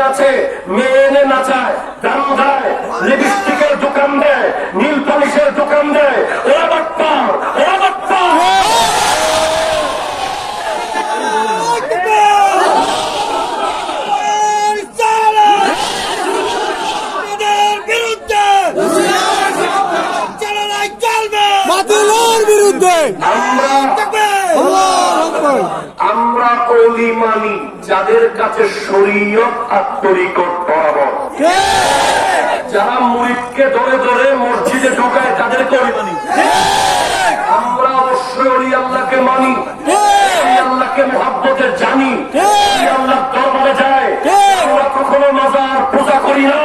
নাচে, মেয়ে এনে নাচায়, দাম দেয়, লিপস্টিকের দোকান দেয়, নীল পলিশের দোকান দেয়, ওরা বাটপার, ওরা বাটপার। আমরা ওলি মানি যাদের কাছে শরীয়ত আর তরিকত বরাবর। যারা মুরিদকে ধরে ধরে মসজিদে ঢোকায় তাদেরকে ওলি মানি। আমরা অবশ্যই ওলি আল্লাহকে মানি, ওলি আল্লাহকে মুহাব্বতে জানি, ওলি আল্লাহ দরবারে যায়। আমরা কখনো মাজার পূজা করি না,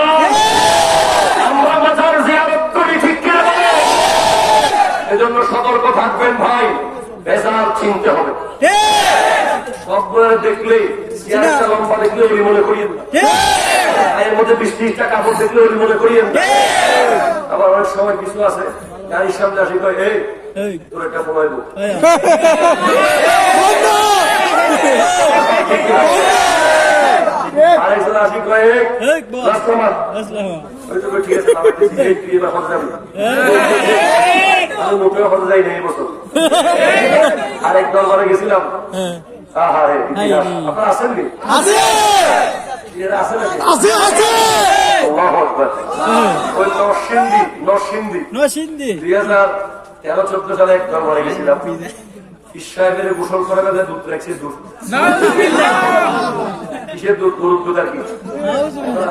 আমরা মাজার জিয়ারত করি, ঠিক কিনা বলেন? এজন্য সতর্ক থাকবেন ভাই, বেজার চিনতে হবে। সবগুলো দেখলে চেয়ারটা লম্বা দেখলে ওই মনে করিয়েন, এর মধ্যে 20-30টা কাপড় দেখলে ওই মনে করিয়েন। আবার অনেক সময় কিছু আছে গাড়ির সামনে আসি কয়, এই তোর একটা ফোনাইব, আরেকজন আসি কয় ঠিক আছে আমি মোটেও হতে যাই না এই বছর। আরেক দরবারে গেছিলাম, আপনারা আছেন কি? নরসিংদী 2013-14 সালে এক দরবারে গেছিলাম। সাহেবের গোসল করা গেলে দুধ রাখছে, দুধ কিসের দুধ? গরুর দুধ আর কি।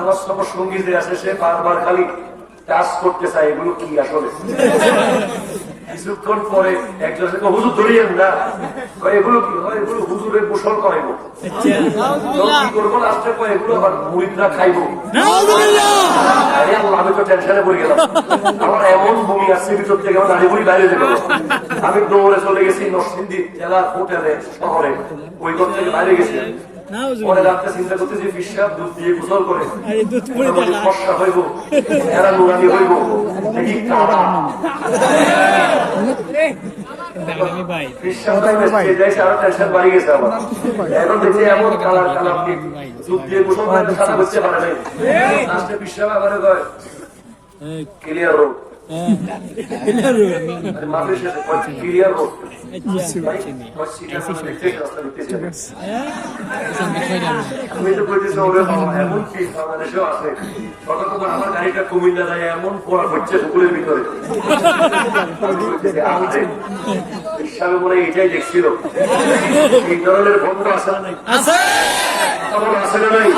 আমার সব সঙ্গী যে আছে সে বারবার খালি কাজ করতে চায়, এগুলো কি আসলে? কিছুক্ষণ পরে একজন হুজুর ধরিয়েন না, এগুলো কি হয়? এগুলো হুজুরের গোসল করাইবো, কি করবো? লাস্টে কয় এগুলো আবার মুরিদরা খাইবো। আমি তো টেনশনে পড়ে গেলাম, আমার এমন বমি আসছে ভিতর থেকে, আমার দাঁড়িয়ে বুড়ি বাইরে যেতে। আমি দৌড়ে চলে গেছি নরসিংদী জেলার হোটেলে, শহরে, ওই ঘর থেকে বাইরে গেছি। পরে রাত্রে চিন্তা করতেছি বিশ্বাস দুধ দিয়ে গোসল করে ফর্সা হইব, এরা নুরানি হইব, দেখি কারা এখন দেখছি এমন কালার কালার দুধ দিয়ে গোসল করে সাদা করতে পারে নাই। বিশ্বাস আবার ক্লিয়ার রোড, আমি তো বলতেছি বাংলাদেশেও আছে। আমার গাড়িটা কুমিল্লা যায়, এমন পড়া হচ্ছে পুকুরের ভিতরে। হিসাবে মনে এটাই দেখছিল। এই ধরনের বন্ধ আছে না নাই? আছে না নাই?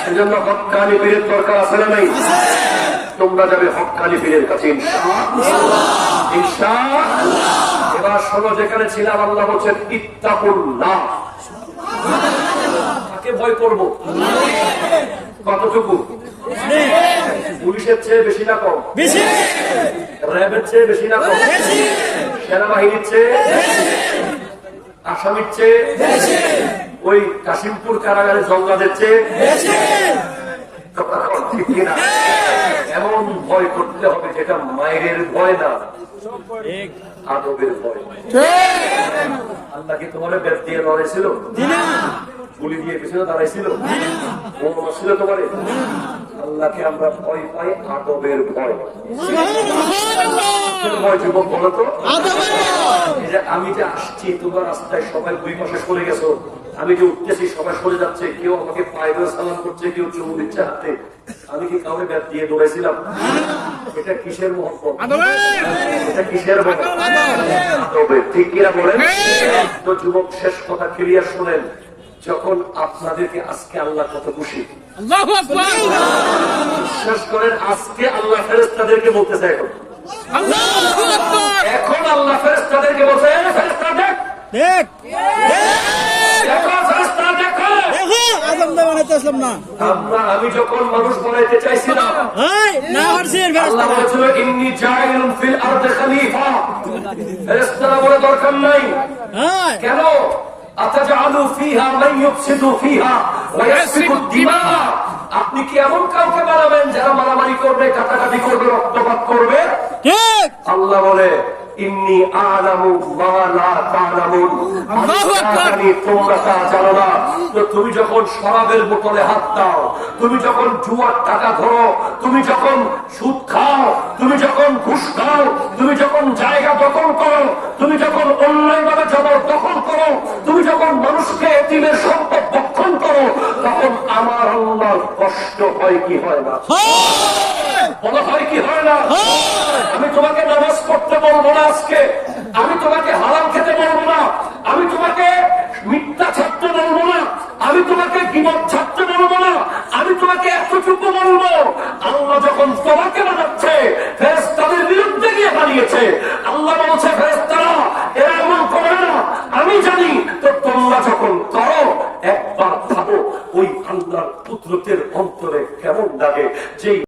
এই জন্য হক্কানি পীরের দরকার আছে না নাই? তোমরা যাবে হক্কানি পীরের কাছে ইনশাআল্লাহ। এবার শোনো, যেখানে ছিলাম আল্লাহ বলছেন ইত্তাকুল্লাহ, কাকে ভয় করবো? কতটুকু? পুলিশের চেয়ে বেশি না কম? র্যাবের চেয়ে বেশি না কম? সেনাবাহিনীর চেয়ে, আসামির চেয়ে, ওই কাশিমপুর কারাগারে জঙ্গলাদের চেয়ে? ঠিক কিনা? এমন ভয় করতে হবে যেটা মায়ের ভয় না, আদবের ভয়। আল্লাহ কি তোমার ব্যাট দিয়ে লড়াইছিল? গুলি দিয়ে পেছনে দাঁড়াইছিল? ছিল তোমার? আল্লাহকে আমরা ভয় পাই আদবের ভয়। ভয় যুবক বলো তো, আমি যে আসছি তোমার রাস্তায় সবাই দুই পাশে সরে গেছো, আমি যে উঠতেছি সবাই সরে যাচ্ছে, কেউ আমাকে পায়ে সালাম করছে, কেউ চুমু দিচ্ছে হাতে, আমি কি কাউকে ব্যাট দিয়ে দৌড়াইছিলাম? এটা কিসের মহব্বত? এটা কিসের আদবের, ঠিক কিনা বলেন? তো যুবক শেষ কথা ক্লিয়ার শোনেন, যখন আপনাদেরকে আজকে আল্লাহ কত খুশি, বিশ্বাস করেন আজকে আল্লাহ ফেরেশতাদেরকে বলতেছে, এখন আল্লাহ ফেরেশতাদেরকে বলছে, ফেরেশতা দেখ, আমি যখন মানুষ বানাইতে চাইছিলাম আল্লাহ বলেছিল ইন্নী জাইলুন ফিল আরদি খলিফা, ফেরেশতারা বলে দরকার নাই। কেন? আতাজালু ফিহা মান ইউফসিদু ফিহা ওয়া ইয়াসফিকু দিমা, আপনি কি এমন কাউকে বানাবেন যারা মারামারি করবে, কাটাকাটি করবে, রক্তপাত করবে? ঠিক। আল্লাহ বলে ইন্নী আ'লামু মা লা তা'লামুন, আমি যা জানি তোমরা তা জানো না। তো তুমি যখন শরাবের বোতলে হাত দাও, তুমি যখন জুয়ার টাকা ধরো, তুমি যখন সুদ খাও, তুমি যখন ঘুষ খাও, তুমি যখন জায়গা দখল করো, তুমি যখন অন্যায়ভাবে জবর দখল করো, তুমি যখন মানুষকে এতিমের সম্পদ ভক্ষণ করো, তখন আমার আল্লাহর কষ্ট হয় কি হয় না? বলা হয় কি হয় না? আমি তোমাকে নামাজ পড়তে বলবো না আজকে,